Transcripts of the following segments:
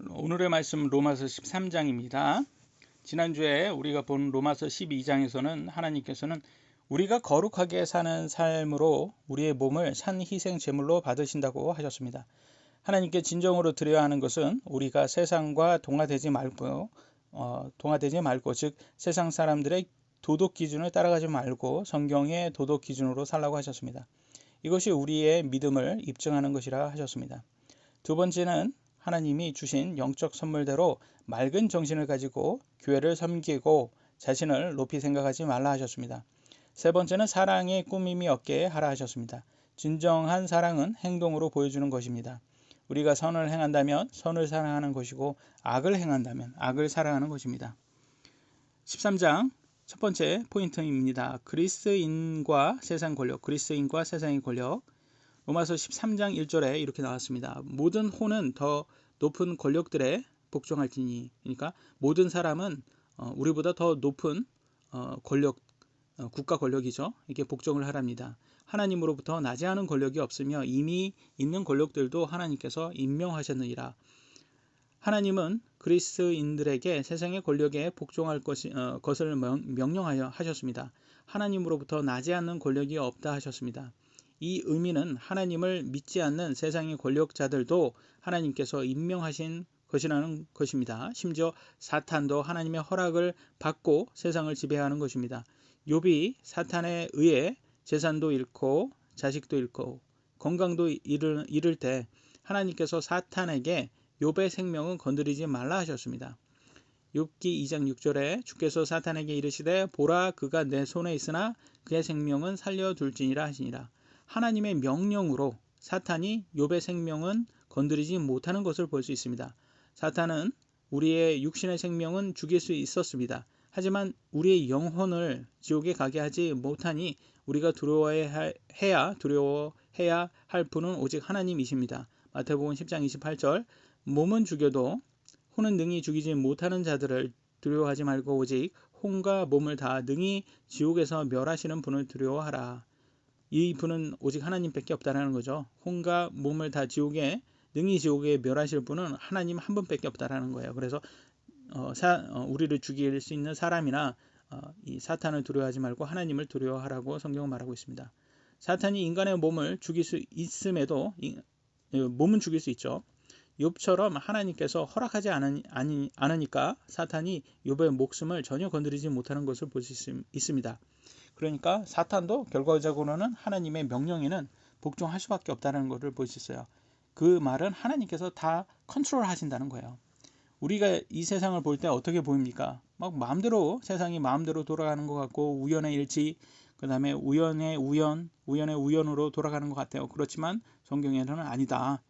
오늘의 말씀 로마서 13장입니다. 지난주에 우리가 본 로마서 12장에서는 하나님께서는 우리가 거룩하게 사는 삶으로 우리의 몸을 산 희생 제물로 받으신다고 하셨습니다. 하나님께 진정으로 드려야 하는 것은 우리가 세상과 동화되지 말고 즉 세상 사람들의 도덕 기준을 따라가지 말고 성경의 도덕 기준으로 살라고 하셨습니다. 이것이 우리의 믿음을 입증하는 것이라 하셨습니다. 두 번째는 하나님이 주신 영적 선물대로 맑은 정신을 가지고 교회를 섬기고 자신을 높이 생각하지 말라 하셨습니다. 세 번째는 사랑의 꾸밈이 없게 하라 하셨습니다. 진정한 사랑은 행동으로 보여주는 것입니다. 우리가 선을 행한다면 선을 사랑하는 것이고 악을 행한다면 악을 사랑하는 것입니다. 13장 첫 번째 포인트입니다. 그리스인과 세상의 권력. 로마서 13장 1절에 이렇게 나왔습니다. 모든 호는 더 높은 권력들에 복종할지니, 그러니까 모든 사람은 우리보다 더 높은 권력, 국가 권력이죠. 이렇게 복종을 하랍니다. 하나님으로부터 나지 않은 권력이 없으며 이미 있는 권력들도 하나님께서 임명하셨느니라. 하나님은 그리스인들에게 세상의 권력에 복종할 것을 명령하여 하셨습니다. 하나님으로부터 나지 않는 권력이 없다 하셨습니다. 이 의미는 하나님을 믿지 않는 세상의 권력자들도 하나님께서 임명하신 것이라는 것입니다. 심지어 사탄도 하나님의 허락을 받고 세상을 지배하는 것입니다. 욥이 사탄에 의해 재산도 잃고 자식도 잃고 건강도 잃을 때 하나님께서 사탄에게 욥의 생명은 건드리지 말라 하셨습니다. 욥기 2장 6절에 주께서 사탄에게 이르시되 보라 그가 내 손에 있으나 그의 생명은 살려둘지니라 하시니라. 하나님의 명령으로 사탄이 욥의 생명은 건드리지 못하는 것을 볼 수 있습니다. 사탄은 우리의 육신의 생명은 죽일 수 있었습니다. 하지만 우리의 영혼을 지옥에 가게 하지 못하니 우리가 두려워해야 할 분은 오직 하나님이십니다. 마태복음 10장 28절 몸은 죽여도 혼은 능히 죽이지 못하는 자들을 두려워하지 말고 오직 혼과 몸을 다 능히 지옥에서 멸하시는 분을 두려워하라. 이 분은 오직 하나님밖에 없다는 거죠. 혼과 몸을 다 능히 지옥에 멸하실 분은 하나님 한 분밖에 없다는 거예요. 그래서 우리를 죽일 수 있는 사람이나 이 사탄을 두려워하지 말고 하나님을 두려워하라고 성경은 말하고 있습니다. 사탄이 인간의 몸을 죽일 수 있음에도 몸은 죽일 수 있죠. 욥처럼 하나님께서 허락하지 않으니까 사탄이 욥의 목숨을 전혀 건드리지 못하는 것을 볼 수 있습니다. 그러니까 사탄도 결과적으로는 하나님의 명령에는 복종할 수밖에 없다는 것을 볼 수 있어요. 그 말은 하나님께서 다 컨트롤 하신다는 거예요. 우리가 이 세상을 볼 때 어떻게 보입니까? 막 세상이 마음대로 돌아가는 것 같고 우연의 일치, 그 다음에 우연의 우연으로 돌아가는 것 같아요. 그렇지만 성경에는 아니다.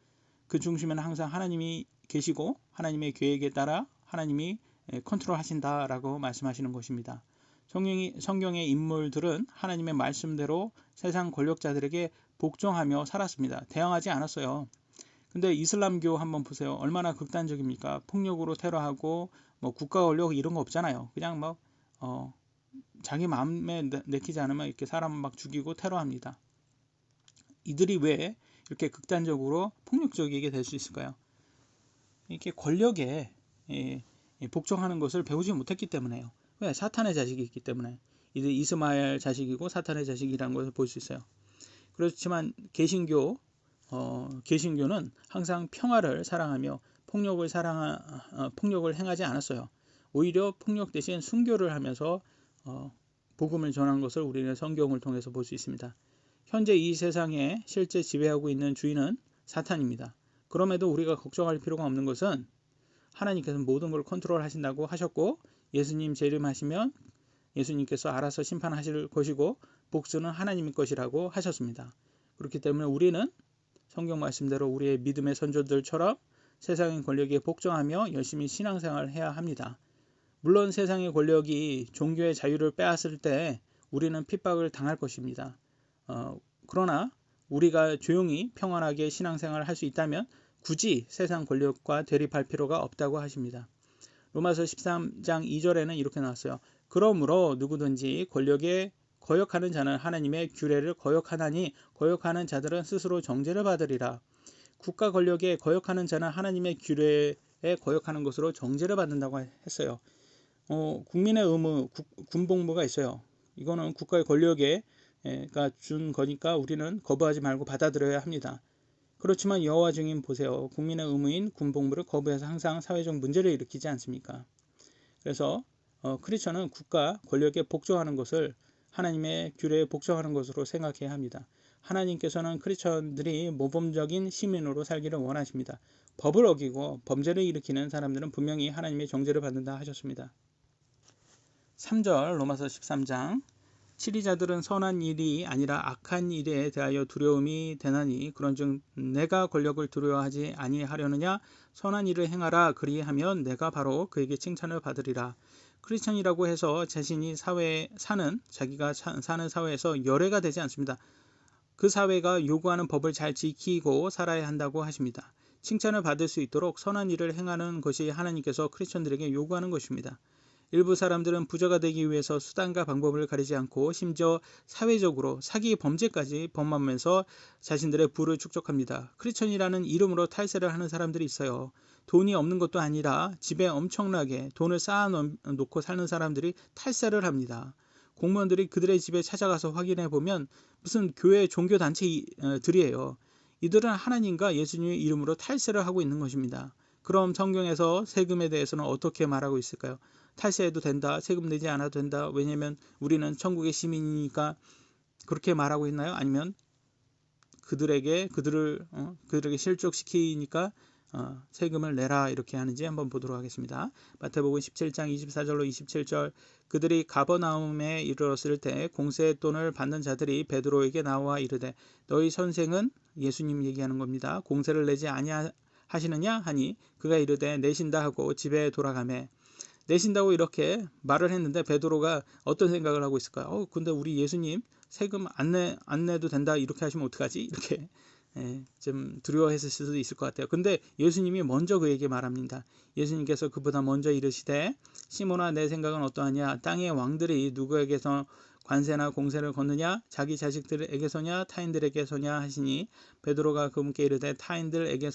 그 중심에는 항상 하나님이 계시고 하나님의 계획에 따라 하나님이 컨트롤 하신다라고 말씀하시는 것입니다. 성경의 인물들은 하나님의 말씀대로 세상 권력자들에게 복종하며 살았습니다. 대항하지 않았어요. 근데 이슬람교 한번 보세요. 얼마나 극단적입니까? 폭력으로 테러하고 국가 권력 이런 거 없잖아요. 그냥 자기 마음에 내키지 않으면 이렇게 사람 막 죽이고 테러합니다. 이들이 왜 이렇게 극단적으로 폭력적이게 될 수 있을까요? 이렇게 권력에 복종하는 것을 배우지 못했기 때문에요. 왜? 사탄의 자식이 있기 때문에. 이들 이스마엘 자식이고 사탄의 자식이라는 것을 볼 수 있어요. 그렇지만 개신교는 항상 평화를 사랑하며 폭력을 행하지 않았어요. 오히려 폭력 대신 순교를 하면서 복음을 전한 것을 우리는 성경을 통해서 볼 수 있습니다. 현재 이 세상에 실제 지배하고 있는 주인은 사탄입니다. 그럼에도 우리가 걱정할 필요가 없는 것은 하나님께서 모든 걸 컨트롤하신다고 하셨고 예수님 재림하시면 예수님께서 알아서 심판하실 것이고 복수는 하나님의 것이라고 하셨습니다. 그렇기 때문에 우리는 성경 말씀대로 우리의 믿음의 선조들처럼 세상의 권력에 복종하며 열심히 신앙생활을 해야 합니다. 물론 세상의 권력이 종교의 자유를 빼앗을 때 우리는 핍박을 당할 것입니다. 그러나 우리가 조용히 평안하게 신앙생활을 할 수 있다면 굳이 세상 권력과 대립할 필요가 없다고 하십니다. 로마서 13장 2절에는 이렇게 나왔어요. 그러므로 누구든지 권력에 거역하는 자는 하나님의 규례를 거역하나니 거역하는 자들은 스스로 정죄를 받으리라. 국가 권력에 거역하는 자는 하나님의 규례에 거역하는 것으로 정죄를 받는다고 했어요. 국민의 의무, 군복무가 있어요. 이거는 국가의 권력에 준 거니까 우리는 거부하지 말고 받아들여야 합니다. 그렇지만 여호와 증인 보세요. 국민의 의무인 군복무를 거부해서 항상 사회적 문제를 일으키지 않습니까? 그래서 크리스천은 국가 권력에 복종하는 것을 하나님의 규례에 복종하는 것으로 생각해야 합니다. 하나님께서는 크리스천들이 모범적인 시민으로 살기를 원하십니다. 법을 어기고 범죄를 일으키는 사람들은 분명히 하나님의 정죄를 받는다 하셨습니다. 3절 로마서 13장 치리자들은 선한 일이 아니라 악한 일에 대하여 두려움이 되나니 그런즉 내가 권력을 두려워하지 아니하려느냐 선한 일을 행하라 그리하면 내가 바로 그에게 칭찬을 받으리라. 크리스천이라고 해서 자신이 자기가 사는 사회에서 열애가 되지 않습니다. 그 사회가 요구하는 법을 잘 지키고 살아야 한다고 하십니다. 칭찬을 받을 수 있도록 선한 일을 행하는 것이 하나님께서 크리스천들에게 요구하는 것입니다. 일부 사람들은 부자가 되기 위해서 수단과 방법을 가리지 않고 심지어 사회적으로 사기 범죄까지 범하면서 자신들의 부를 축적합니다. 크리스천이라는 이름으로 탈세를 하는 사람들이 있어요. 돈이 없는 것도 아니라 집에 엄청나게 돈을 쌓아놓고 사는 사람들이 탈세를 합니다. 공무원들이 그들의 집에 찾아가서 확인해 보면 무슨 교회 종교단체들이에요. 이들은 하나님과 예수님의 이름으로 탈세를 하고 있는 것입니다. 그럼 성경에서 세금에 대해서는 어떻게 말하고 있을까요? 탈세해도 된다. 세금 내지 않아도 된다. 왜냐하면 우리는 천국의 시민이니까 그렇게 말하고 있나요? 아니면 그들에게 실족시키니까 세금을 내라 이렇게 하는지 한번 보도록 하겠습니다. 마태복음 17장 24절로 27절 그들이 가버나움에 이르렀을 때 공세의 돈을 받는 자들이 베드로에게 나와 이르되 너희 선생은 예수님 얘기하는 겁니다. 공세를 내지 아니하시느냐 하니 그가 이르되 내신다 하고 집에 돌아가매 내신다고 이렇게 말을 했는데 베드로가 어떤 생각을 하고 있을까요? 근데 우리 예수님 세금 안 내도 된다 이렇게 하시면 어떡하지? 이렇게 좀 두려워했을 수도 있을 것 같아요. 근데 예수님이 먼저 그에게 말합니다. 예수님께서 그보다 먼저 이르시되 시몬아 내 생각은 어떠하냐? 땅의 왕들이 누구에게서 관세나 공세를 걷느냐? 자기 자식들에게서냐 타인들에게서냐 하시니 베드로가 그분께 이르되 타인들에게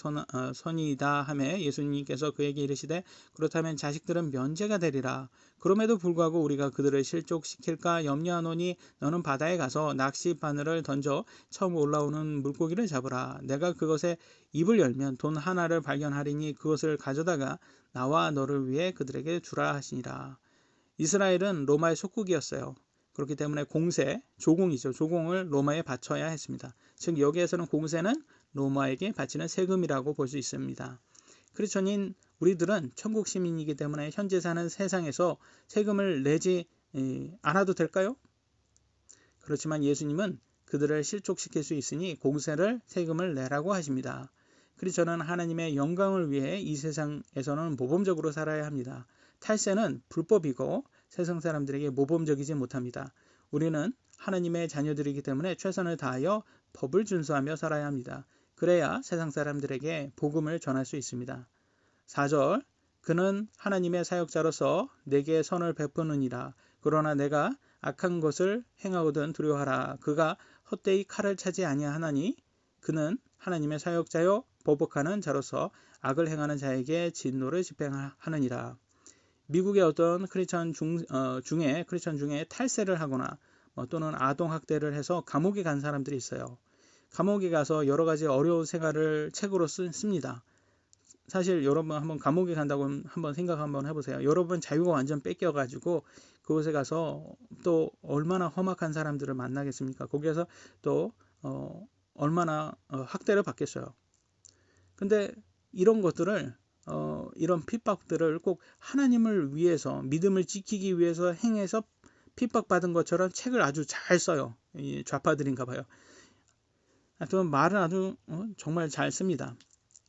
선이다 하매 예수님께서 그에게 이르시되 그렇다면 자식들은 면제가 되리라. 그럼에도 불구하고 우리가 그들을 실족시킬까 염려하노니 너는 바다에 가서 낚시 바늘을 던져 처음 올라오는 물고기를 잡으라. 내가 그것에 입을 열면 돈 하나를 발견하리니 그것을 가져다가 나와 너를 위해 그들에게 주라 하시니라. 이스라엘은 로마의 속국이었어요. 그렇기 때문에 조공이죠. 조공을 로마에 바쳐야 했습니다. 즉 여기에서는 공세는 로마에게 바치는 세금이라고 볼 수 있습니다. 크리스천인 우리들은 천국 시민이기 때문에 현재 사는 세상에서 세금을 내지 않아도 될까요? 그렇지만 예수님은 그들을 실족시킬 수 있으니 세금을 내라고 하십니다. 크리스천은 하나님의 영광을 위해 이 세상에서는 모범적으로 살아야 합니다. 탈세는 불법이고 세상 사람들에게 모범적이지 못합니다. 우리는 하나님의 자녀들이기 때문에 최선을 다하여 법을 준수하며 살아야 합니다. 그래야 세상 사람들에게 복음을 전할 수 있습니다. 4절 그는 하나님의 사역자로서 내게 선을 베푸느니라. 그러나 내가 악한 것을 행하거든 두려워하라. 그가 헛되이 칼을 차지 아니하나니 그는 하나님의 사역자요 보복하는 자로서 악을 행하는 자에게 진노를 집행하느니라. 미국의 어떤 크리스천 중에 탈세를 하거나 또는 아동학대를 해서 감옥에 간 사람들이 있어요. 감옥에 가서 여러 가지 어려운 생활을 책으로 씁니다. 사실 여러분 한번 감옥에 간다고 한번 생각 한번 해보세요. 여러분 자유가 완전 뺏겨가지고 그곳에 가서 또 얼마나 험악한 사람들을 만나겠습니까? 거기에서 또 얼마나 학대를 받겠어요. 근데 이런 것들을 이런 핍박들을 꼭 하나님을 위해서 믿음을 지키기 위해서 행해서 핍박받은 것처럼 책을 아주 잘 써요. 이 좌파들인가 봐요. 하여튼 말은 아주 정말 잘 씁니다.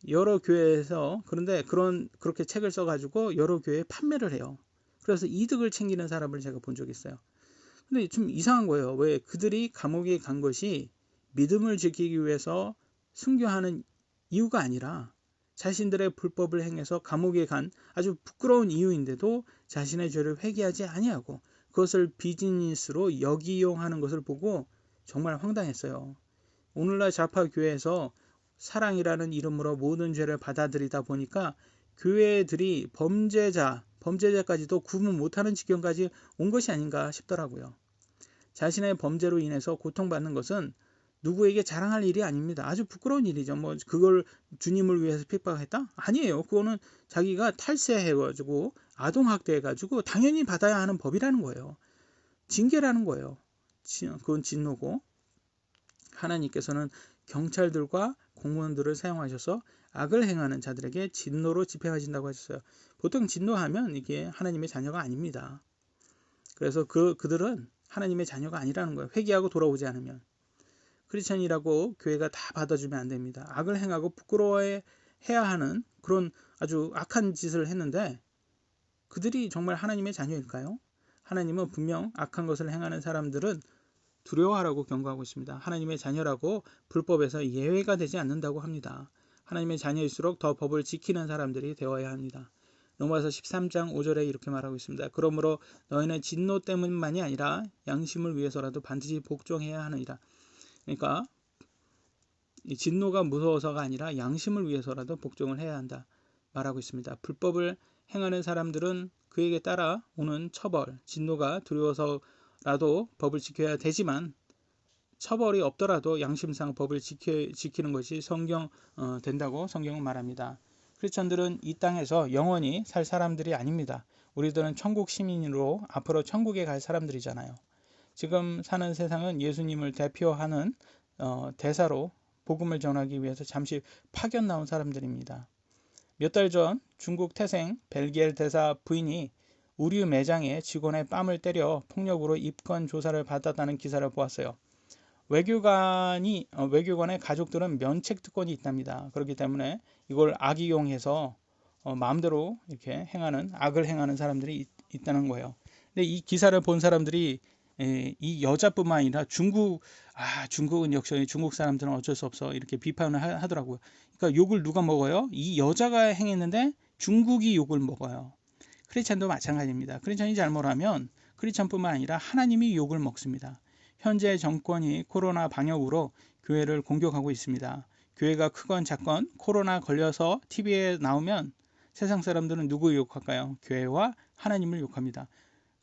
여러 교회에서 그런데 그렇게 책을 써가지고 여러 교회에 판매를 해요. 그래서 이득을 챙기는 사람을 제가 본 적이 있어요. 근데 좀 이상한 거예요. 왜 그들이 감옥에 간 것이 믿음을 지키기 위해서 순교하는 이유가 아니라 자신들의 불법을 행해서 감옥에 간 아주 부끄러운 이유인데도 자신의 죄를 회개하지 아니하고 그것을 비즈니스로 역이용하는 것을 보고 정말 황당했어요. 오늘날 좌파 교회에서 사랑이라는 이름으로 모든 죄를 받아들이다 보니까 교회들이 범죄자까지도 구분 못하는 지경까지 온 것이 아닌가 싶더라고요. 자신의 범죄로 인해서 고통받는 것은 누구에게 자랑할 일이 아닙니다. 아주 부끄러운 일이죠. 뭐 그걸 주님을 위해서 픽박했다? 아니에요. 그거는 자기가 탈세해가지고 아동학대해가지고 당연히 받아야 하는 법이라는 거예요. 징계라는 거예요. 그건 진노고, 하나님께서는 경찰들과 공무원들을 사용하셔서 악을 행하는 자들에게 진노로 집행하신다고 하셨어요. 보통 진노하면 이게 하나님의 자녀가 아닙니다. 그래서 그들은 하나님의 자녀가 아니라는 거예요. 회개하고 돌아오지 않으면. 크리스천이라고 교회가 다 받아주면 안 됩니다. 악을 행하고 부끄러워해야 하는 그런 아주 악한 짓을 했는데 그들이 정말 하나님의 자녀일까요? 하나님은 분명 악한 것을 행하는 사람들은 두려워하라고 경고하고 있습니다. 하나님의 자녀라고 불법에서 예외가 되지 않는다고 합니다. 하나님의 자녀일수록 더 법을 지키는 사람들이 되어야 합니다. 로마서 13장 5절에 이렇게 말하고 있습니다. 그러므로 너희는 진노 때문만이 아니라 양심을 위해서라도 반드시 복종해야 하느니라. 그러니까 이 진노가 무서워서가 아니라 양심을 위해서라도 복종을 해야 한다 말하고 있습니다. 불법을 행하는 사람들은 그에게 따라오는 처벌, 진노가 두려워서라도 법을 지켜야 되지만 처벌이 없더라도 양심상 법을 지키는 것이 된다고 성경은 말합니다. 크리스천들은 이 땅에서 영원히 살 사람들이 아닙니다. 우리들은 천국 시민으로 앞으로 천국에 갈 사람들이잖아요. 지금 사는 세상은 예수님을 대표하는 대사로 복음을 전하기 위해서 잠시 파견 나온 사람들입니다. 몇 달 전 중국 태생 벨기엘 대사 부인이 우리 매장에 직원의 뺨을 때려 폭력으로 입건 조사를 받았다는 기사를 보았어요. 외교관의 가족들은 면책 특권이 있답니다. 그렇기 때문에 이걸 악이용해서 마음대로 이렇게 악을 행하는 사람들이 있다는 거예요. 근데 이 기사를 본 사람들이 이 여자뿐만 아니라 중국은 역시 중국 사람들은 어쩔 수 없어 이렇게 비판을 하더라고요. 그러니까 욕을 누가 먹어요? 이 여자가 행했는데 중국이 욕을 먹어요. 크리스찬도 마찬가지입니다. 크리스찬이 잘못하면 크리스찬뿐만 아니라 하나님이 욕을 먹습니다. 현재 정권이 코로나 방역으로 교회를 공격하고 있습니다. 교회가 크건 작건 코로나 걸려서 TV에 나오면 세상 사람들은 누구 욕할까요? 교회와 하나님을 욕합니다.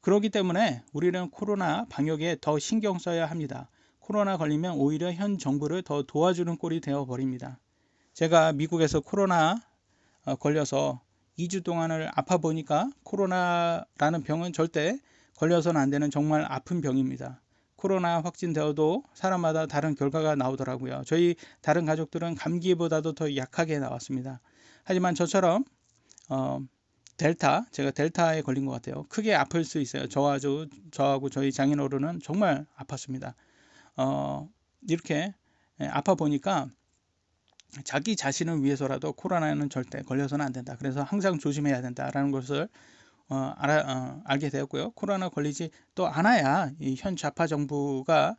그렇기 때문에 우리는 코로나 방역에 더 신경 써야 합니다. 코로나 걸리면 오히려 현 정부를 더 도와주는 꼴이 되어버립니다. 제가 미국에서 코로나 걸려서 2주 동안을 아파 보니까 코로나라는 병은 절대 걸려서는 안 되는 정말 아픈 병입니다. 코로나 확진되어도 사람마다 다른 결과가 나오더라고요. 저희 다른 가족들은 감기보다도 더 약하게 나왔습니다. 하지만 저처럼 제가 델타에 걸린 것 같아요. 크게 아플 수 있어요. 저하고 저희 장인어른은 정말 아팠습니다. 이렇게 아파 보니까 자기 자신을 위해서라도 코로나는 절대 걸려서는 안 된다. 그래서 항상 조심해야 된다라는 것을 알게 되었고요. 코로나 걸리지 또 않아야 이 현 좌파 정부가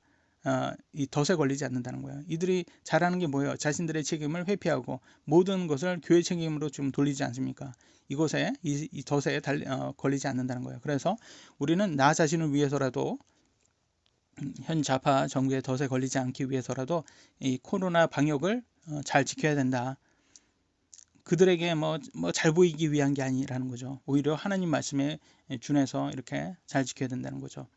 이 덫에 걸리지 않는다는 거예요. 이들이 잘하는 게 뭐예요? 자신들의 책임을 회피하고 모든 것을 교회 책임으로 좀 돌리지 않습니까? 이곳에 이 덫에 걸리지 않는다는 거예요. 그래서 우리는 나 자신을 위해서라도 현 좌파 정부의 덫에 걸리지 않기 위해서라도 이 코로나 방역을 잘 지켜야 된다. 그들에게 잘 보이기 위한 게 아니라는 거죠. 오히려 하나님 말씀에 준해서 이렇게 잘 지켜야 된다는 거죠.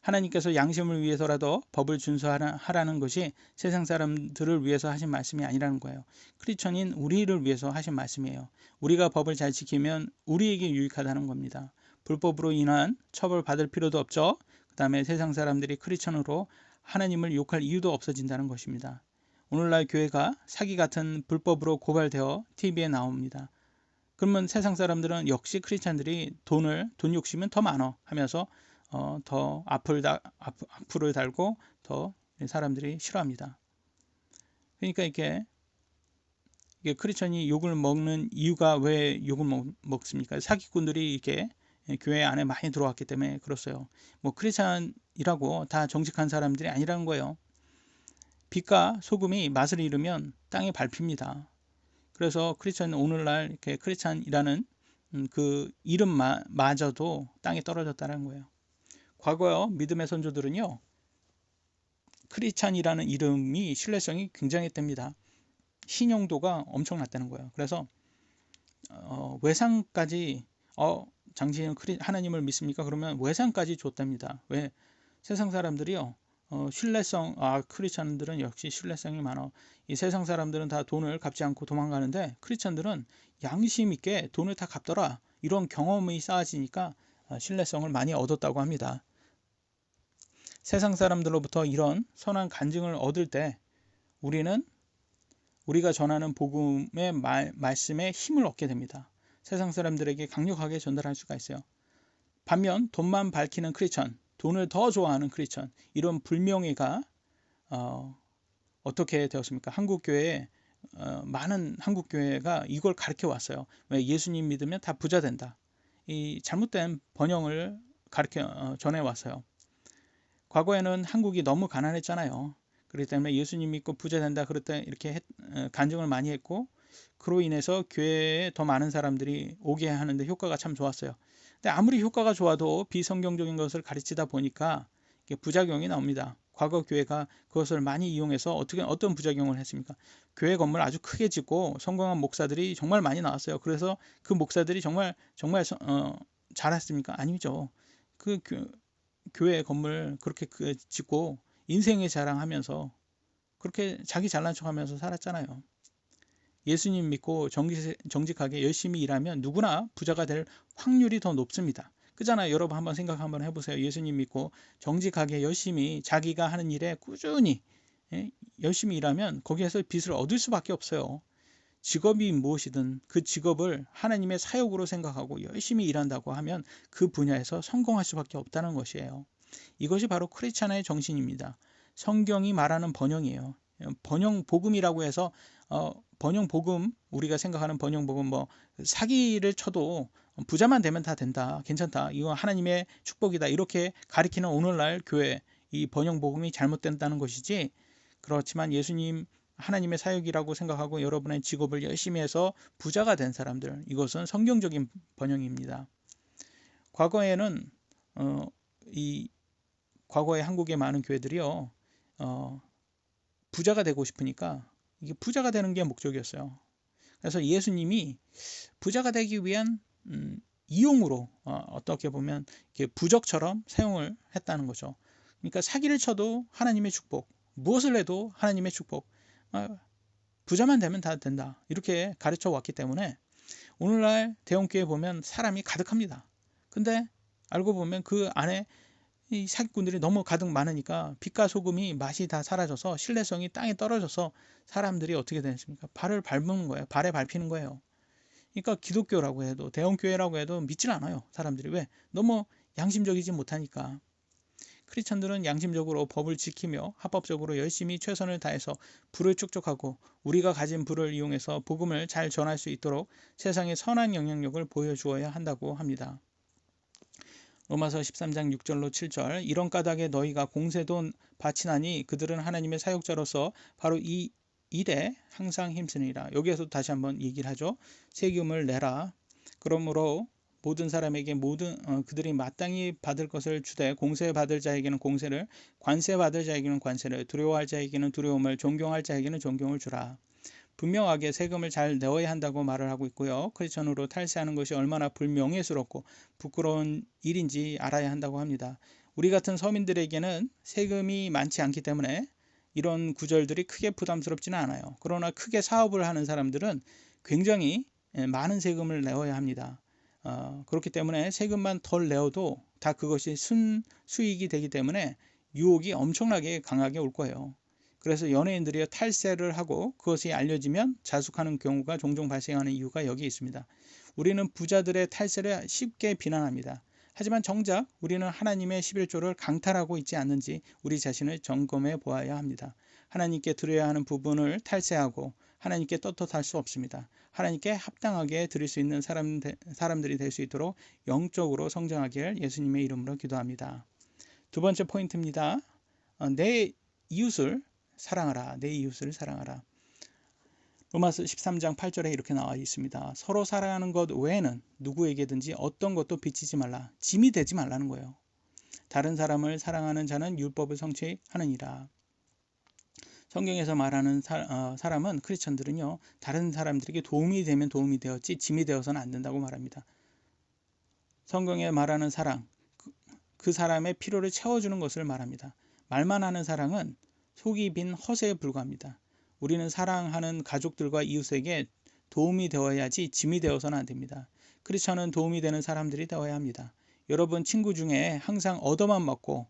하나님께서 양심을 위해서라도 법을 준수하라는 것이 세상 사람들을 위해서 하신 말씀이 아니라는 거예요. 크리스천인 우리를 위해서 하신 말씀이에요. 우리가 법을 잘 지키면 우리에게 유익하다는 겁니다. 불법으로 인한 처벌 받을 필요도 없죠. 그 다음에 세상 사람들이 크리스천으로 하나님을 욕할 이유도 없어진다는 것입니다. 오늘날 교회가 사기 같은 불법으로 고발되어 TV에 나옵니다. 그러면 세상 사람들은 역시 크리스찬들이 돈 욕심은 더 많어 하면서 더 악플을 달고 더 사람들이 싫어합니다. 그러니까 이게 크리스찬이 욕을 먹는 이유가 왜 욕을 먹습니까? 사기꾼들이 이렇게 교회 안에 많이 들어왔기 때문에 그렇어요. 크리스찬이라고 다 정직한 사람들이 아니라는 거예요. 빛과 소금이 맛을 잃으면 땅에 밟힙니다. 그래서 크리스찬 오늘날 이렇게 크리스찬이라는 그 이름마저도 땅에 떨어졌다는 거예요. 과거 믿음의 선조들은요, 크리스찬이라는 이름이 신뢰성이 굉장했답니다. 신용도가 엄청났다는 거예요. 그래서 외상까지 당신은 하나님을 믿습니까? 그러면 외상까지 줬답니다. 왜? 세상 사람들이요. 신뢰성, 크리스천들은 역시 신뢰성이 많아. 이 세상 사람들은 다 돈을 갚지 않고 도망가는데 크리스천들은 양심 있게 돈을 다 갚더라. 이런 경험이 쌓아지니까 신뢰성을 많이 얻었다고 합니다. 세상 사람들로부터 이런 선한 간증을 얻을 때 우리가 전하는 복음의 말씀에 힘을 얻게 됩니다. 세상 사람들에게 강력하게 전달할 수가 있어요. 반면 돈만 밝히는 크리스천, 돈을 더 좋아하는 크리스천, 이런 불명예가 어떻게 되었습니까? 한국교회에 많은 한국교회가 이걸 가르쳐 왔어요. 왜? 예수님 믿으면 다 부자 된다. 이 잘못된 번영을 전해 왔어요. 과거에는 한국이 너무 가난했잖아요. 그렇기 때문에 예수님 믿고 부자 된다 그럴 때 이렇게 간증을 많이 했고, 그로 인해서 교회에 더 많은 사람들이 오게 하는데 효과가 참 좋았어요. 근데 아무리 효과가 좋아도 비성경적인 것을 가르치다 보니까 부작용이 나옵니다. 과거 교회가 그것을 많이 이용해서 어떤 부작용을 했습니까? 교회 건물 아주 크게 짓고 성공한 목사들이 정말 많이 나왔어요. 그래서 그 목사들이 정말 잘했습니까? 아니죠. 그 교회 건물 그렇게 짓고 인생의 자랑하면서 그렇게 자기 잘난 척하면서 살았잖아요. 예수님 믿고 정직하게 열심히 일하면 누구나 부자가 될 확률이 더 높습니다. 그잖아요. 여러분 한번 생각 한번 해보세요. 예수님 믿고 정직하게 열심히 자기가 하는 일에 꾸준히 열심히 일하면 거기에서 빚을 얻을 수밖에 없어요. 직업이 무엇이든 그 직업을 하나님의 사역으로 생각하고 열심히 일한다고 하면 그 분야에서 성공할 수밖에 없다는 것이에요. 이것이 바로 크리스찬의 정신입니다. 성경이 말하는 번영이에요. 번영 복음이라고 해서 번영 복음, 우리가 생각하는 번영 복음, 사기를 쳐도 부자만 되면 다 된다, 괜찮다, 이거 하나님의 축복이다, 이렇게 가리키는 오늘날 교회, 이 번영 복음이 잘못된다는 것이지, 그렇지만 예수님 하나님의 사역이라고 생각하고 여러분의 직업을 열심히 해서 부자가 된 사람들, 이것은 성경적인 번영입니다. 과거에는 과거에 한국의 많은 교회들이요, 부자가 되고 싶으니까 이게 부자가 되는 게 목적이었어요. 그래서 예수님이 부자가 되기 위한 이용으로 어떻게 보면 부적처럼 사용을 했다는 거죠. 그러니까 사기를 쳐도 하나님의 축복, 무엇을 해도 하나님의 축복, 부자만 되면 다 된다, 이렇게 가르쳐 왔기 때문에 오늘날 대형교회 보면 사람이 가득합니다. 근데 알고 보면 그 안에 이 사기꾼들이 너무 가득 많으니까 빛과 소금이 맛이 다 사라져서 신뢰성이 땅에 떨어져서 사람들이 어떻게 되십니까? 발을 밟는 거예요. 발에 밟히는 거예요. 그러니까 기독교라고 해도 대형교회라고 해도 믿질 않아요. 사람들이. 왜? 너무 양심적이지 못하니까. 크리스천들은 양심적으로 법을 지키며 합법적으로 열심히 최선을 다해서 불을 촉촉하고 우리가 가진 불을 이용해서 복음을 잘 전할 수 있도록 세상에 선한 영향력을 보여주어야 한다고 합니다. 로마서 13장 6절로 7절, 이런 까닭에 너희가 공세돈 바치나니 그들은 하나님의 사역자로서 바로 이 일에 항상 힘쓰니라. 여기에서 다시 한번 얘기를 하죠. 세금을 내라. 그러므로 모든 사람에게 그들이 마땅히 받을 것을 주되 공세 받을 자에게는 공세를, 관세 받을 자에게는 관세를, 두려워할 자에게는 두려움을, 존경할 자에게는 존경을 주라. 분명하게 세금을 잘 내어야 한다고 말을 하고 있고요. 크리스천으로 탈세하는 것이 얼마나 불명예스럽고 부끄러운 일인지 알아야 한다고 합니다. 우리 같은 서민들에게는 세금이 많지 않기 때문에 이런 구절들이 크게 부담스럽지는 않아요. 그러나 크게 사업을 하는 사람들은 굉장히 많은 세금을 내어야 합니다. 그렇기 때문에 세금만 덜 내어도 다 그것이 순수익이 되기 때문에 유혹이 엄청나게 강하게 올 거예요. 그래서 연예인들이 탈세를 하고 그것이 알려지면 자숙하는 경우가 종종 발생하는 이유가 여기 있습니다. 우리는 부자들의 탈세를 쉽게 비난합니다. 하지만 정작 우리는 하나님의 11조를 강탈하고 있지 않는지 우리 자신을 점검해 보아야 합니다. 하나님께 드려야 하는 부분을 탈세하고 하나님께 떳떳할 수 없습니다. 하나님께 합당하게 드릴 수 있는 사람들이 될 수 있도록 영적으로 성장하길 예수님의 이름으로 기도합니다. 두 번째 포인트입니다. 내 이웃을 사랑하라. 내 이웃을 사랑하라. 로마서 13장 8절에 이렇게 나와 있습니다. 서로 사랑하는 것 외에는 누구에게든지 어떤 것도 비치지 말라. 짐이 되지 말라는 거예요. 다른 사람을 사랑하는 자는 율법을 성취하느니라. 성경에서 말하는 사람은 크리스천들은요, 다른 사람들에게 도움이 되면 도움이 되었지 짐이 되어서는 안 된다고 말합니다. 성경에 말하는 사랑, 그 사람의 필요를 채워주는 것을 말합니다. 말만 하는 사랑은 속이 빈 허세에 불과합니다. 우리는 사랑하는 가족들과 이웃에게 도움이 되어야지 짐이 되어서는 안 됩니다. 크리스천은 도움이 되는 사람들이 되어야 합니다. 여러분 친구 중에 항상 얻어만 먹고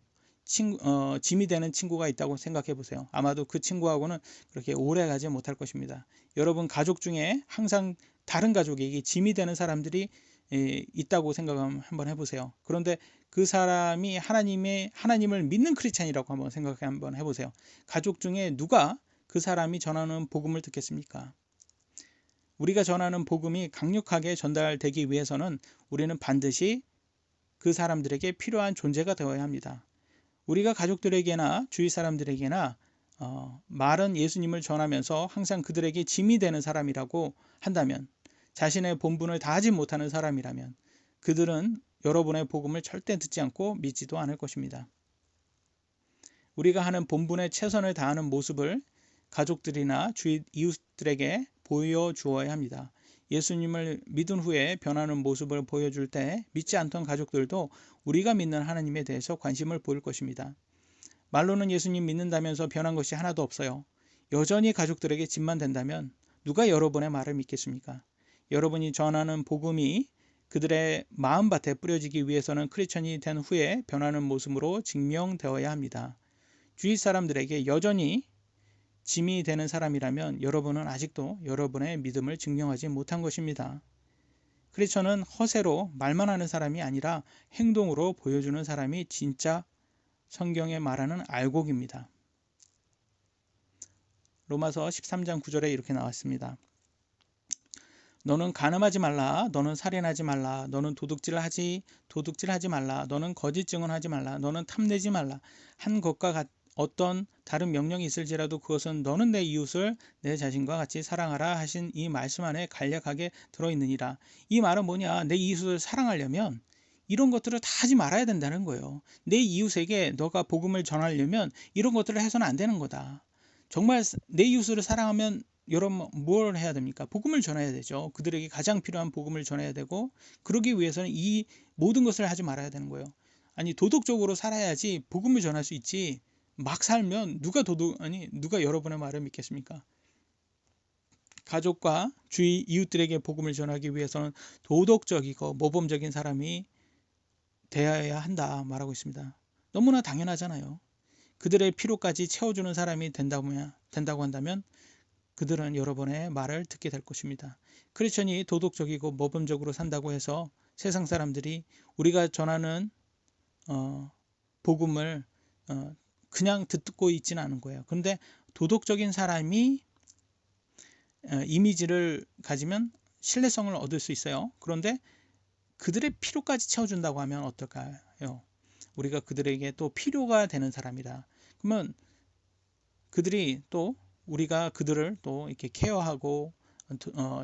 짐이 되는 친구가 있다고 생각해 보세요. 아마도 그 친구하고는 그렇게 오래 가지 못할 것입니다. 여러분 가족 중에 항상 다른 가족에게 짐이 되는 사람들이 있다고 생각 한번 해보세요. 그런데 그 사람이 하나님을 믿는 크리스찬이라고 한번 생각 한번 해보세요. 가족 중에 누가 그 사람이 전하는 복음을 듣겠습니까? 우리가 전하는 복음이 강력하게 전달되기 위해서는 우리는 반드시 그 사람들에게 필요한 존재가 되어야 합니다. 우리가 가족들에게나 주위 사람들에게나 말은 예수님을 전하면서 항상 그들에게 짐이 되는 사람이라고 한다면, 자신의 본분을 다하지 못하는 사람이라면 그들은 여러분의 복음을 절대 듣지 않고 믿지도 않을 것입니다. 우리가 하는 본분에 최선을 다하는 모습을 가족들이나 주위 이웃들에게 보여주어야 합니다. 예수님을 믿은 후에 변하는 모습을 보여줄 때 믿지 않던 가족들도 우리가 믿는 하나님에 대해서 관심을 보일 것입니다. 말로는 예수님 믿는다면서 변한 것이 하나도 없어요. 여전히 가족들에게 짐만 된다면 누가 여러분의 말을 믿겠습니까? 여러분이 전하는 복음이 그들의 마음밭에 뿌려지기 위해서는 크리스천이 된 후에 변하는 모습으로 증명되어야 합니다. 주위 사람들에게 여전히 짐이 되는 사람이라면 여러분은 아직도 여러분의 믿음을 증명하지 못한 것입니다. 크리스천은 허세로 말만 하는 사람이 아니라 행동으로 보여주는 사람이 진짜 성경에 말하는 알곡입니다. 로마서 13장 9절에 이렇게 나왔습니다. 너는 간음하지 말라, 너는 살인하지 말라, 너는 도둑질하지 말라, 너는 거짓 증언하지 말라, 너는 탐내지 말라. 한 것과 어떤 다른 명령이 있을지라도 그것은 너는 내 이웃을 내 자신과 같이 사랑하라 하신 이 말씀 안에 간략하게 들어있느니라. 이 말은 뭐냐? 내 이웃을 사랑하려면 이런 것들을 다 하지 말아야 된다는 거예요. 내 이웃에게 너가 복음을 전하려면 이런 것들을 해서는 안 되는 거다. 정말 내 이웃을 사랑하면 여러분 뭘 해야 됩니까? 복음을 전해야 되죠. 그들에게 가장 필요한 복음을 전해야 되고, 그러기 위해서는 이 모든 것을 하지 말아야 되는 거예요. 아니 도덕적으로 살아야지 복음을 전할 수 있지, 막 살면 누가 여러분의 말을 믿겠습니까? 가족과 주위 이웃들에게 복음을 전하기 위해서는 도덕적이고 모범적인 사람이 되어야 한다 말하고 있습니다. 너무나 당연하잖아요. 그들의 필요까지 채워주는 사람이 된다고 한다면 그들은 여러분의 말을 듣게 될 것입니다. 크리스천이 도덕적이고 모범적으로 산다고 해서 세상 사람들이 우리가 전하는 복음을 그냥 듣고 있지는 않은 거예요. 그런데 도덕적인 사람이 이미지를 가지면 신뢰성을 얻을 수 있어요. 그런데 그들의 필요까지 채워준다고 하면 어떨까요? 우리가 그들에게 또 필요가 되는 사람이다. 그러면 그들이 또 우리가 그들을 또 이렇게 케어하고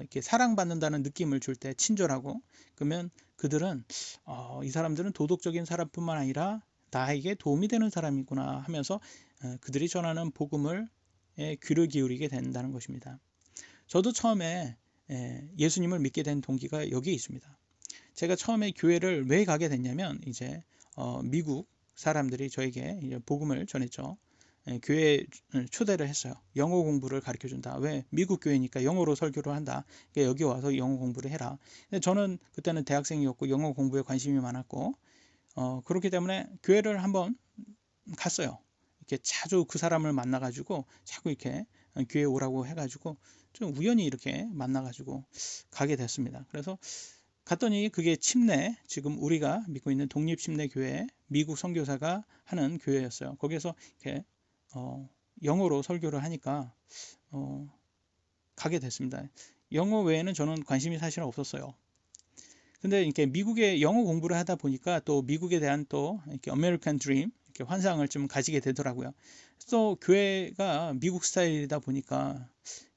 이렇게 사랑받는다는 느낌을 줄 때 친절하고, 그러면 그들은 이 사람들은 도덕적인 사람뿐만 아니라 나에게 도움이 되는 사람이구나 하면서 그들이 전하는 복음을 귀를 기울이게 된다는 것입니다. 저도 처음에 예수님을 믿게 된 동기가 여기에 있습니다. 제가 처음에 교회를 왜 가게 됐냐면, 이제 미국 사람들이 저에게 이제 복음을 전했죠. 교회에 초대를 했어요. 영어 공부를 가르쳐 준다. 왜? 미국 교회니까 영어로 설교를 한다. 그러니까 여기 와서 영어 공부를 해라. 근데 저는 그때는 대학생이었고 영어 공부에 관심이 많았고, 그렇기 때문에 교회를 한번 갔어요. 이렇게 자주 그 사람을 만나가지고 자꾸 이렇게 교회 오라고 해가지고 좀 우연히 이렇게 만나가지고 가게 됐습니다. 그래서 갔더니 그게 침례, 지금 우리가 믿고 있는 독립침례교회 미국 선교사가 하는 교회였어요. 거기서 이렇게 영어로 설교를 하니까 가게 됐습니다. 영어 외에는 저는 관심이 사실 없었어요. 근데 이렇게 미국에 영어 공부를 하다 보니까 또 미국에 대한 또 이렇게 아메리칸 드림, 이렇게 환상을 좀 가지게 되더라고요. 또 교회가 미국 스타일이다 보니까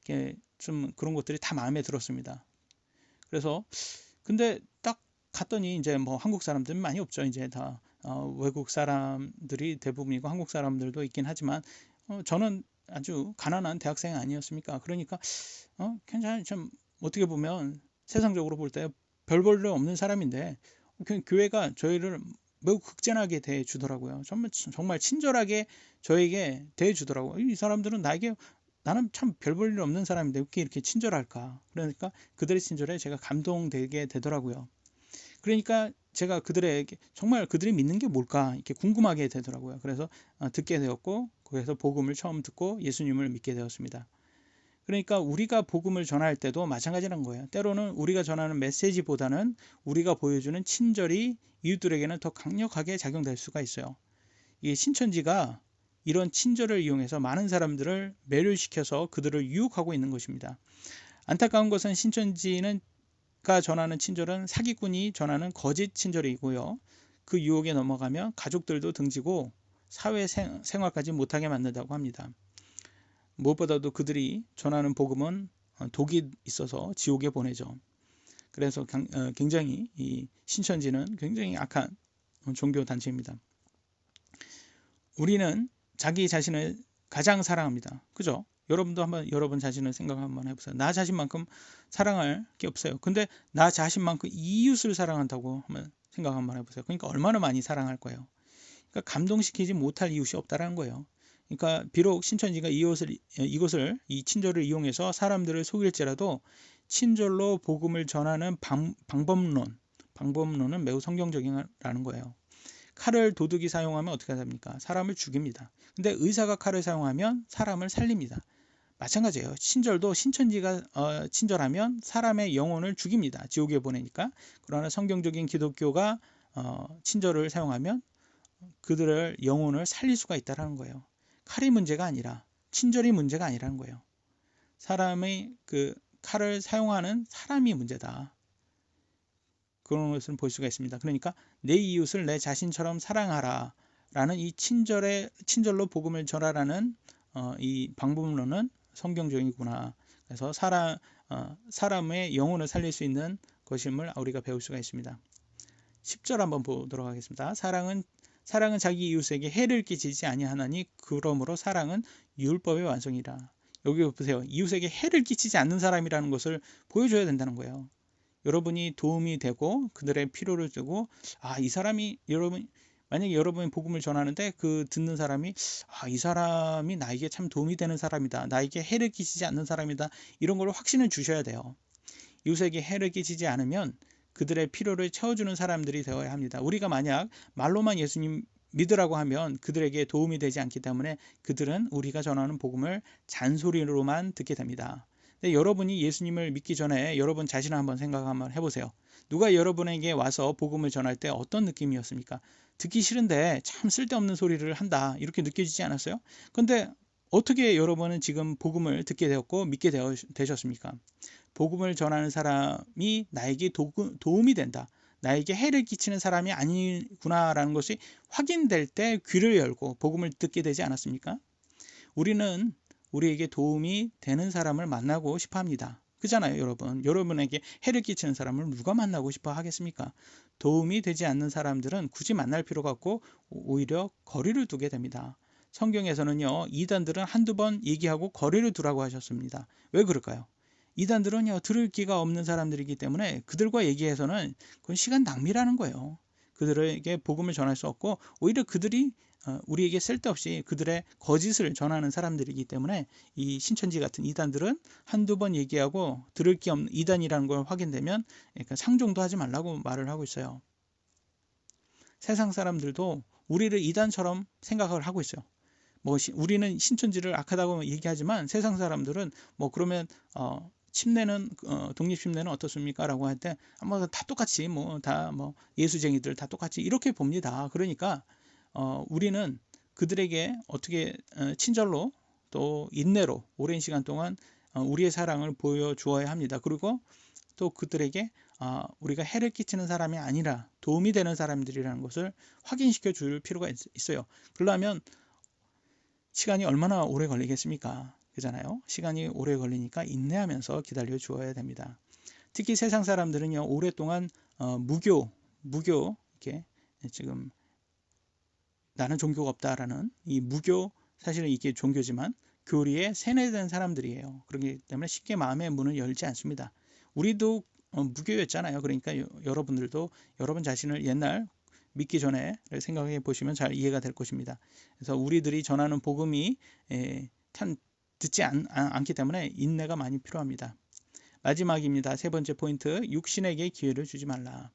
이렇게 좀 그런 것들이 다 마음에 들었습니다. 그래서 근데 딱 갔더니 이제 뭐 한국 사람들은 많이 없죠. 이제 다 외국 사람들이 대부분이고 한국 사람들도 있긴 하지만 저는 아주 가난한 대학생 아니었습니까? 그러니까 굉장히 좀 어떻게 보면 세상적으로 볼 때 별 볼 일 없는 사람인데 교회가 저희를 매우 극진하게 대해주더라고요. 정말 친절하게 저에게 대해주더라고요. 이 사람들은 나는 참 별 볼 일 없는 사람인데 왜 이렇게 친절할까? 그러니까 그들의 친절에 제가 감동되게 되더라고요. 그러니까 제가 그들에게 정말 그들이 믿는 게 뭘까 이렇게 궁금하게 되더라고요. 그래서 듣게 되었고 거기서 복음을 처음 듣고 예수님을 믿게 되었습니다. 그러니까 우리가 복음을 전할 때도 마찬가지라는 거예요. 때로는 우리가 전하는 메시지보다는 우리가 보여주는 친절이 이웃들에게는 더 강력하게 작용될 수가 있어요. 이 신천지가 이런 친절을 이용해서 많은 사람들을 매료시켜서 그들을 유혹하고 있는 것입니다. 안타까운 것은 신천지가 전하는 친절은 사기꾼이 전하는 거짓 친절이고요. 그 유혹에 넘어가면 가족들도 등지고 사회 생활까지 못하게 만든다고 합니다. 무엇보다도 그들이 전하는 복음은 독이 있어서 지옥에 보내죠. 그래서 굉장히 이 신천지는 굉장히 악한 종교 단체입니다. 우리는 자기 자신을 가장 사랑합니다. 그죠? 여러분도 한번 여러분 자신을 생각 한번 해보세요. 나 자신만큼 사랑할 게 없어요. 근데 나 자신만큼 이웃을 사랑한다고 한번 생각 한번 해보세요. 그러니까 얼마나 많이 사랑할 거예요. 그러니까 감동시키지 못할 이웃이 없다라는 거예요. 그러니까 비록 신천지가 이것을 이 친절을 이용해서 사람들을 속일지라도 친절로 복음을 전하는 방법론은 매우 성경적이라는 거예요. 칼을 도둑이 사용하면 어떻게 합니까? 사람을 죽입니다. 근데 의사가 칼을 사용하면 사람을 살립니다. 마찬가지예요. 친절도 신천지가 친절하면 사람의 영혼을 죽입니다. 지옥에 보내니까. 그러나 성경적인 기독교가 친절을 사용하면 그들의 영혼을 살릴 수가 있다는 거예요. 칼이 문제가 아니라 친절이 문제가 아니라는 거예요. 사람의 그 칼을 사용하는 사람이 문제다. 그런 것을 볼 수가 있습니다. 그러니까 내 이웃을 내 자신처럼 사랑하라 라는 이 친절로 복음을 전하라는 이 방법론은 성경적이구나. 그래서 사람의 영혼을 살릴 수 있는 것임을 우리가 배울 수가 있습니다. 10절 한번 보도록 하겠습니다. 사랑은 자기 이웃에게 해를 끼치지 아니하나니 그러므로 사랑은 율법의 완성이라. 여기 보세요. 이웃에게 해를 끼치지 않는 사람이라는 것을 보여줘야 된다는 거예요. 여러분이 도움이 되고 그들의 필요를 주고 이 사람이 만약에 여러분이 복음을 전하는데 그 듣는 사람이 이 사람이 나에게 참 도움이 되는 사람이다. 나에게 해를 끼치지 않는 사람이다. 이런 걸 확신을 주셔야 돼요. 이웃에게 해를 끼치지 않으면 그들의 필요를 채워주는 사람들이 되어야 합니다. 우리가 만약 말로만 예수님 믿으라고 하면 그들에게 도움이 되지 않기 때문에 그들은 우리가 전하는 복음을 잔소리로만 듣게 됩니다. 근데 여러분이 예수님을 믿기 전에 여러분 자신을 한번 생각 한번 해보세요. 누가 여러분에게 와서 복음을 전할 때 어떤 느낌이었습니까? 듣기 싫은데 참 쓸데없는 소리를 한다 이렇게 느껴지지 않았어요? 근데 어떻게 여러분은 지금 복음을 듣게 되었고 믿게 되셨습니까? 복음을 전하는 사람이 나에게 도움이 된다. 나에게 해를 끼치는 사람이 아니구나라는 것이 확인될 때 귀를 열고 복음을 듣게 되지 않았습니까? 우리는 우리에게 도움이 되는 사람을 만나고 싶어 합니다. 그잖아요, 여러분. 여러분에게 해를 끼치는 사람을 누가 만나고 싶어 하겠습니까? 도움이 되지 않는 사람들은 굳이 만날 필요가 없고 오히려 거리를 두게 됩니다. 성경에서는요, 이단들은 한두 번 얘기하고 거리를 두라고 하셨습니다. 왜 그럴까요? 이단들은요, 들을 기가 없는 사람들이기 때문에 그들과 얘기해서는 그건 시간 낭비라는 거예요. 그들에게 복음을 전할 수 없고 오히려 그들이 우리에게 쓸데없이 그들의 거짓을 전하는 사람들이기 때문에 이 신천지 같은 이단들은 한두 번 얘기하고 들을 게 없는 이단이라는 걸 확인되면 그러니까 상종도 하지 말라고 말을 하고 있어요. 세상 사람들도 우리를 이단처럼 생각을 하고 있어요. 우리는 신천지를 악하다고 얘기하지만 세상 사람들은 그러면 침례는 독립 침례는 어떻습니까? 라고 할 때 다 똑같이 예수쟁이들 다 똑같이 이렇게 봅니다. 그러니까 우리는 그들에게 어떻게 친절로 또 인내로 오랜 시간 동안 우리의 사랑을 보여주어야 합니다. 그리고 또 그들에게 우리가 해를 끼치는 사람이 아니라 도움이 되는 사람들이라는 것을 확인시켜 줄 필요가 있어요. 그러려면 시간이 얼마나 오래 걸리겠습니까? 그잖아요. 시간이 오래 걸리니까 인내하면서 기다려 주어야 됩니다. 특히 세상 사람들은요, 오랫동안 무교 이렇게 지금 나는 종교가 없다라는 이 무교, 사실은 이게 종교지만 교리에 세뇌된 사람들이에요. 그렇기 때문에 쉽게 마음의 문을 열지 않습니다. 우리도 무교였잖아요. 그러니까 여러분들도 여러분 자신을 옛날 믿기 전에 생각해 보시면 잘 이해가 될 것입니다. 그래서 우리들이 전하는 복음이 듣지 않기 때문에 인내가 많이 필요합니다. 마지막입니다. 세 번째 포인트, 육신에게 기회를 주지 말라.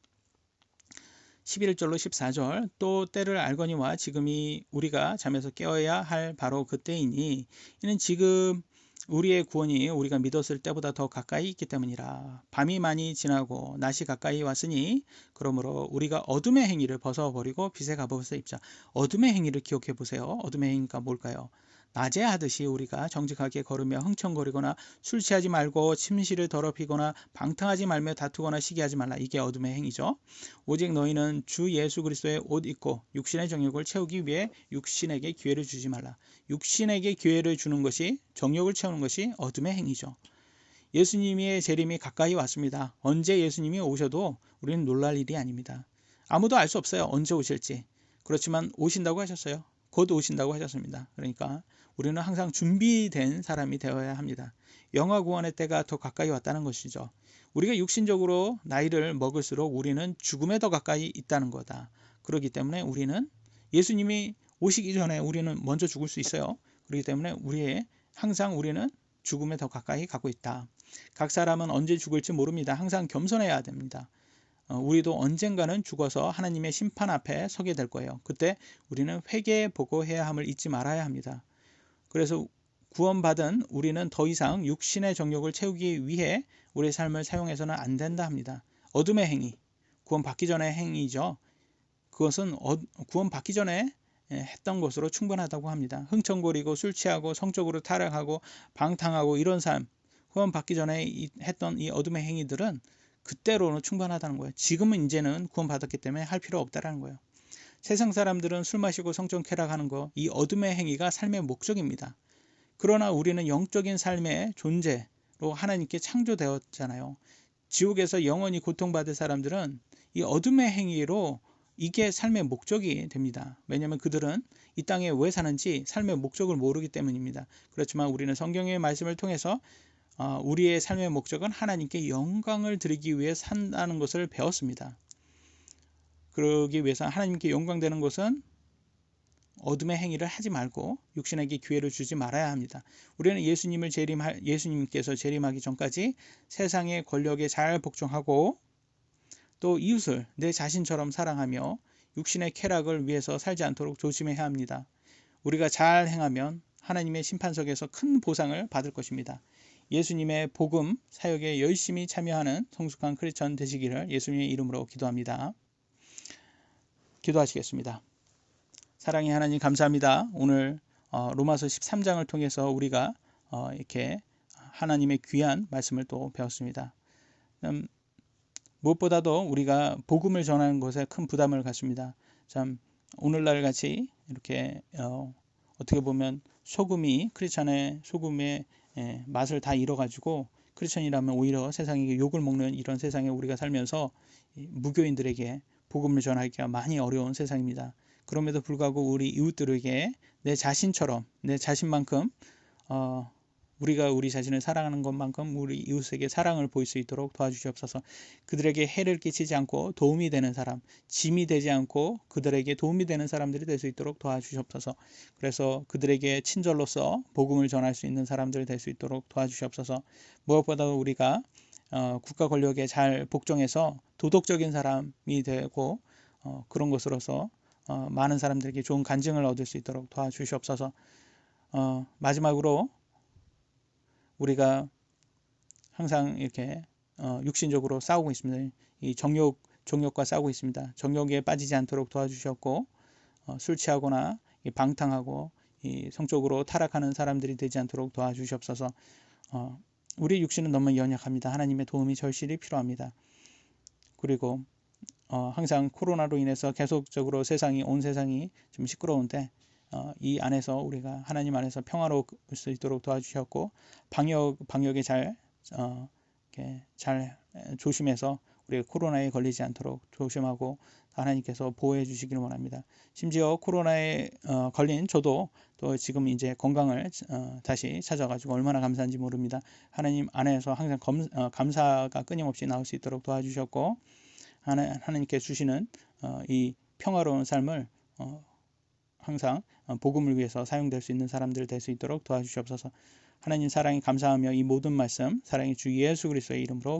11절로 14절, 또 때를 알거니와 지금이 우리가 잠에서 깨어야 할 바로 그때이니 이는 지금 우리의 구원이 우리가 믿었을 때보다 더 가까이 있기 때문이라. 밤이 많이 지나고 낮이 가까이 왔으니 그러므로 우리가 어둠의 행위를 벗어버리고 빛의 갑옷을 입자. 어둠의 행위를 기억해 보세요. 어둠의 행위가 뭘까요? 낮에 하듯이 우리가 정직하게 걸으며 흥청거리거나 술 취하지 말고 침실을 더럽히거나 방탕하지 말며 다투거나 시기하지 말라. 이게 어둠의 행위죠. 오직 너희는 주 예수 그리스도의 옷 입고 육신의 정욕을 채우기 위해 육신에게 기회를 주지 말라. 육신에게 기회를 주는 것이, 정욕을 채우는 것이 어둠의 행위죠. 예수님의 재림이 가까이 왔습니다. 언제 예수님이 오셔도 우리는 놀랄 일이 아닙니다. 아무도 알 수 없어요. 언제 오실지. 그렇지만 오신다고 하셨어요. 곧 오신다고 하셨습니다. 그러니까 우리는 항상 준비된 사람이 되어야 합니다. 영화 구원의 때가 더 가까이 왔다는 것이죠. 우리가 육신적으로 나이를 먹을수록 우리는 죽음에 더 가까이 있다는 거다. 그렇기 때문에 우리는 예수님이 오시기 전에 우리는 먼저 죽을 수 있어요. 그렇기 때문에 항상 우리는 죽음에 더 가까이 가고 있다. 각 사람은 언제 죽을지 모릅니다. 항상 겸손해야 됩니다. 우리도 언젠가는 죽어서 하나님의 심판 앞에 서게 될 거예요. 그때 우리는 회개 보고해야 함을 잊지 말아야 합니다. 그래서 구원받은 우리는 더 이상 육신의 정욕을 채우기 위해 우리의 삶을 사용해서는 안 된다 합니다. 어둠의 행위, 구원받기 전의 행위죠. 그것은 구원받기 전에 했던 것으로 충분하다고 합니다. 흥청거리고 술 취하고 성적으로 타락하고 방탕하고 이런 삶, 구원받기 전에 했던 이 어둠의 행위들은 그때로는 충분하다는 거예요. 지금은 이제는 구원받았기 때문에 할 필요 없다는 거예요. 세상 사람들은 술 마시고 성적 쾌락하는 거, 이 어둠의 행위가 삶의 목적입니다. 그러나 우리는 영적인 삶의 존재로 하나님께 창조되었잖아요. 지옥에서 영원히 고통받을 사람들은 이 어둠의 행위로 이게 삶의 목적이 됩니다. 왜냐하면 그들은 이 땅에 왜 사는지 삶의 목적을 모르기 때문입니다. 그렇지만 우리는 성경의 말씀을 통해서 우리의 삶의 목적은 하나님께 영광을 드리기 위해 산다는 것을 배웠습니다. 그러기 위해서 하나님께 영광되는 것은 어둠의 행위를 하지 말고 육신에게 기회를 주지 말아야 합니다. 우리는 예수님께서 재림하기 전까지 세상의 권력에 잘 복종하고 또 이웃을 내 자신처럼 사랑하며 육신의 쾌락을 위해서 살지 않도록 조심해야 합니다. 우리가 잘 행하면 하나님의 심판석에서 큰 보상을 받을 것입니다. 예수님의 복음 사역에 열심히 참여하는 성숙한 크리스천 되시기를 예수님의 이름으로 기도합니다. 기도하시겠습니다. 사랑의 하나님 감사합니다. 오늘 로마서 13장을 통해서 우리가 이렇게 하나님의 귀한 말씀을 또 배웠습니다. 무엇보다도 우리가 복음을 전하는 것에 큰 부담을 갖습니다. 참 오늘날 같이 이렇게 어떻게 보면 크리스천의 소금의 맛을 다 잃어가지고 크리스천이라면 오히려 세상에 욕을 먹는 이런 세상에 우리가 살면서 무교인들에게 복음을 전하기가 많이 어려운 세상입니다. 그럼에도 불구하고 우리 이웃들에게 내 자신만큼 우리가 우리 자신을 사랑하는 것만큼 우리 이웃에게 사랑을 보일 수 있도록 도와주시옵소서. 그들에게 해를 끼치지 않고 도움이 되는 사람, 짐이 되지 않고 그들에게 도움이 되는 사람들이 될 수 있도록 도와주시옵소서. 그래서 그들에게 친절로서 복음을 전할 수 있는 사람들이 될 수 있도록 도와주시옵소서. 무엇보다도 우리가 국가 권력에 잘 복종해서 도덕적인 사람이 되고 그런 것으로서 많은 사람들에게 좋은 간증을 얻을 수 있도록 도와주시옵소서. 마지막으로 우리가 항상 이렇게 육신적으로 싸우고 있습니다. 이 정욕과 싸우고 있습니다. 정욕에 빠지지 않도록 도와주셨고 술 취하거나 방탕하고 성적으로 타락하는 사람들이 되지 않도록 도와주시옵소서. 우리 육신은 너무 연약합니다. 하나님의 도움이 절실히 필요합니다. 그리고 항상 코로나로 인해서 계속적으로 온 세상이 좀 시끄러운데 이 안에서 우리가 하나님 안에서 평화로울 수 있도록 도와주셨고 방역에 잘 조심해서 우리가 코로나에 걸리지 않도록 조심하고 하나님께서 보호해 주시기를 원합니다. 심지어 코로나에 걸린 저도 또 지금 이제 건강을 다시 찾아가지고 얼마나 감사한지 모릅니다. 하나님 안에서 항상 감사가 끊임없이 나올 수 있도록 도와주셨고 하나님께 주시는 이 평화로운 삶을 항상 복음을 위해서 사용될 수 있는 사람들 될 수 있도록 도와주시옵소서. 하나님 사랑이 감사하며 이 모든 말씀 사랑의 주 예수 그리스도의 이름으로